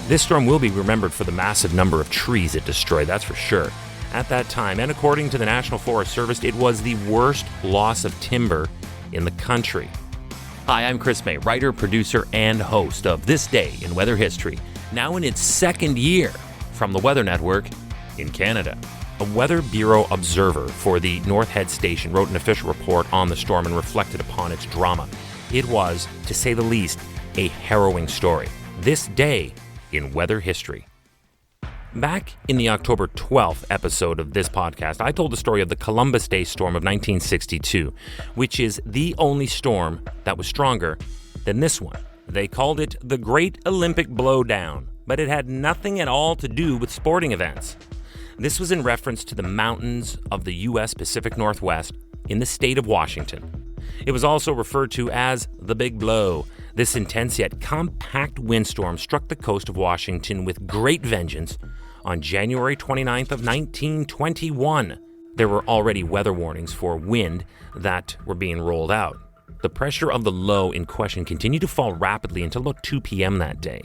This storm will be remembered for the massive number of trees it destroyed, that's for sure. At that time, and according to the National Forest Service, it was the worst loss of timber in the country. Hi, I'm Chris May, writer, producer, and host of This Day in Weather History, now in its second year from the Weather Network in Canada. A Weather Bureau observer for the North Head Station wrote an official report on the storm and reflected upon its drama. It was, to say the least, a harrowing story. This day in weather history. Back in the October 12th episode of this podcast, I told the story of the Columbus Day storm of 1962, which is the only storm that was stronger than this one. They called it the Great Olympic Blowdown, but it had nothing at all to do with sporting events. This was in reference to the mountains of the U.S. Pacific Northwest in the state of Washington. It was also referred to as the Big Blow. This intense yet compact windstorm struck the coast of Washington with great vengeance on January 29th of 1921. There were already weather warnings for wind that were being rolled out. The pressure of the low in question continued to fall rapidly until about 2 p.m. that day,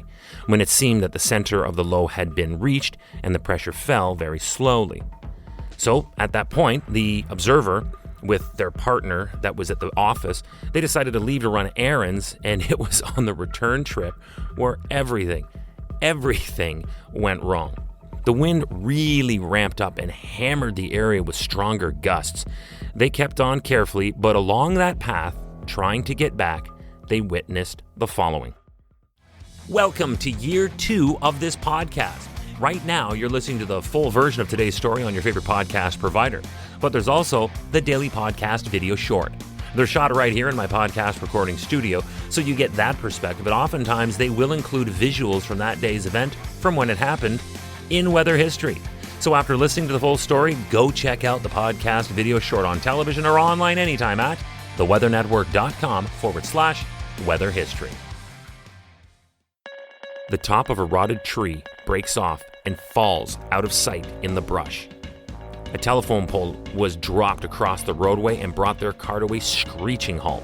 when it seemed that the center of the low had been reached and the pressure fell very slowly. So, at that point, the observer, with their partner that was at the office, they decided to leave to run errands, and it was on the return trip where everything went wrong. The wind really ramped up and hammered the area with stronger gusts. They kept on carefully, but along that path, trying to get back, they witnessed the following. Welcome to year 2 of this podcast. Right now, you're listening to the full version of today's story on your favorite podcast provider. But there's also the daily podcast video short. They're shot right here in my podcast recording studio, so you get that perspective. But oftentimes, they will include visuals from that day's event, from when it happened, in weather history. So after listening to the full story, go check out the podcast video short on television or online anytime at theweathernetwork.com/weather history. The top of a rotted tree breaks off and falls out of sight in the brush. A telephone pole was dropped across the roadway and brought their car to a screeching halt.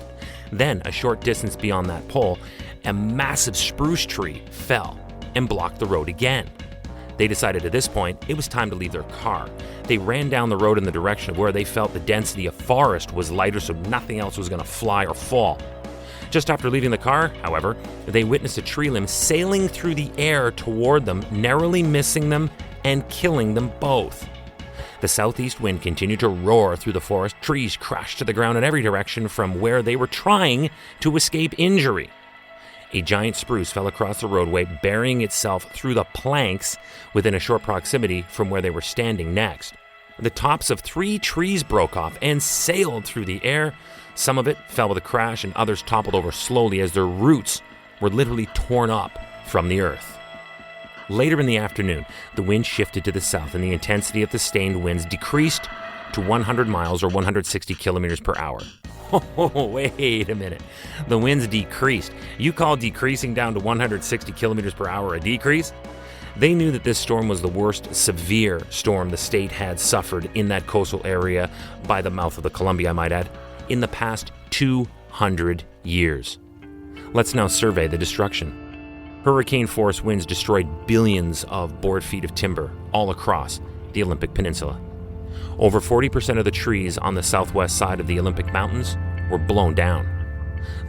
Then, a short distance beyond that pole, a massive spruce tree fell and blocked the road again. They decided at this point it was time to leave their car. They ran down the road in the direction of where they felt the density of forest was lighter, so nothing else was going to fly or fall. Just after leaving the car, however, they witnessed a tree limb sailing through the air toward them, narrowly missing them and killing them both. The southeast wind continued to roar through the forest. Trees crashed to the ground in every direction from where they were trying to escape injury. A giant spruce fell across the roadway, burying itself through the planks within a short proximity from where they were standing next. The tops of 3 trees broke off and sailed through the air. Some of it fell with a crash, and others toppled over slowly as their roots were literally torn up from the earth. Later in the afternoon, the wind shifted to the south, and the intensity of the sustained winds decreased to 100 miles or 160 kilometers per hour. Oh, wait a minute. The winds decreased. You call decreasing down to 160 kilometers per hour a decrease? They knew that this storm was the worst severe storm the state had suffered in that coastal area by the mouth of the Columbia, I might add, in the past 200 years. Let's now survey the destruction. Hurricane-force winds destroyed billions of board feet of timber all across the Olympic Peninsula. Over 40% of the trees on the southwest side of the Olympic Mountains were blown down.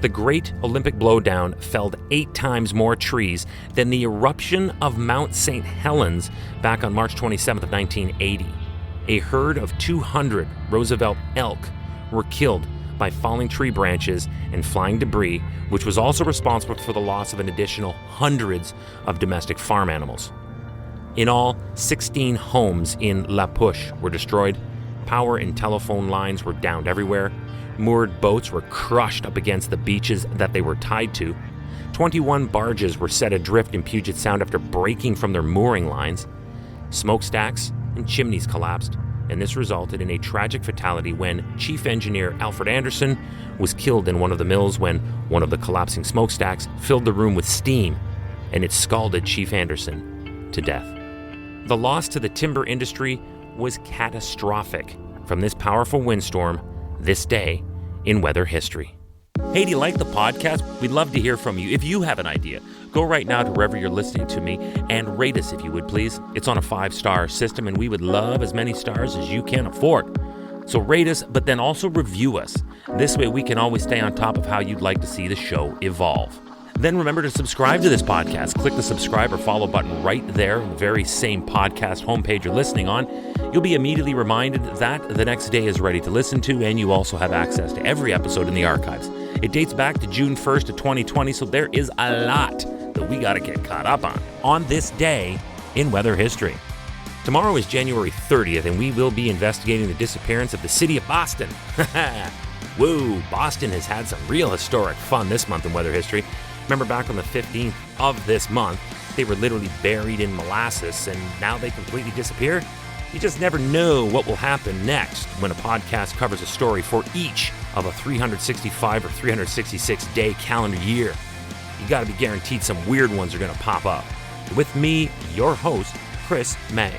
The Great Olympic Blowdown felled 8 times more trees than the eruption of Mount St. Helens back on March 27th of 1980. A herd of 200 Roosevelt elk were killed by falling tree branches and flying debris, which was also responsible for the loss of an additional hundreds of domestic farm animals. In all, 16 homes in La Push were destroyed. Power and telephone lines were downed everywhere. Moored boats were crushed up against the beaches that they were tied to. 21 barges were set adrift in Puget Sound after breaking from their mooring lines. Smokestacks and chimneys collapsed, and this resulted in a tragic fatality when Chief Engineer Alfred Anderson was killed in one of the mills when one of the collapsing smokestacks filled the room with steam, and it scalded Chief Anderson to death. The loss to the timber industry was catastrophic from this powerful windstorm this day in weather history. Hey, do you like the podcast? We'd love to hear from you. If you have an idea, go right now to wherever you're listening to me and rate us if you would, please. It's on a 5-star system, and we would love as many stars as you can afford. So rate us, but then also review us. This way we can always stay on top of how you'd like to see the show evolve. Then remember to subscribe to this podcast. Click the subscribe or follow button right there on the very same podcast homepage you're listening on. You'll be immediately reminded that the next day is ready to listen to, and you also have access to every episode in the archives. It dates back to June 1st of 2020, so there is a lot that we got to get caught up on this day in weather history. Tomorrow is January 30th, and we will be investigating the disappearance of the city of Boston. Woo, Boston has had some real historic fun this month in weather history. Remember back on the 15th of this month, they were literally buried in molasses, and now they completely disappeared? You just never know what will happen next when a podcast covers a story for each of a 365 or 366 day calendar year. You got to be guaranteed some weird ones are going to pop up. With me, your host, Chris May.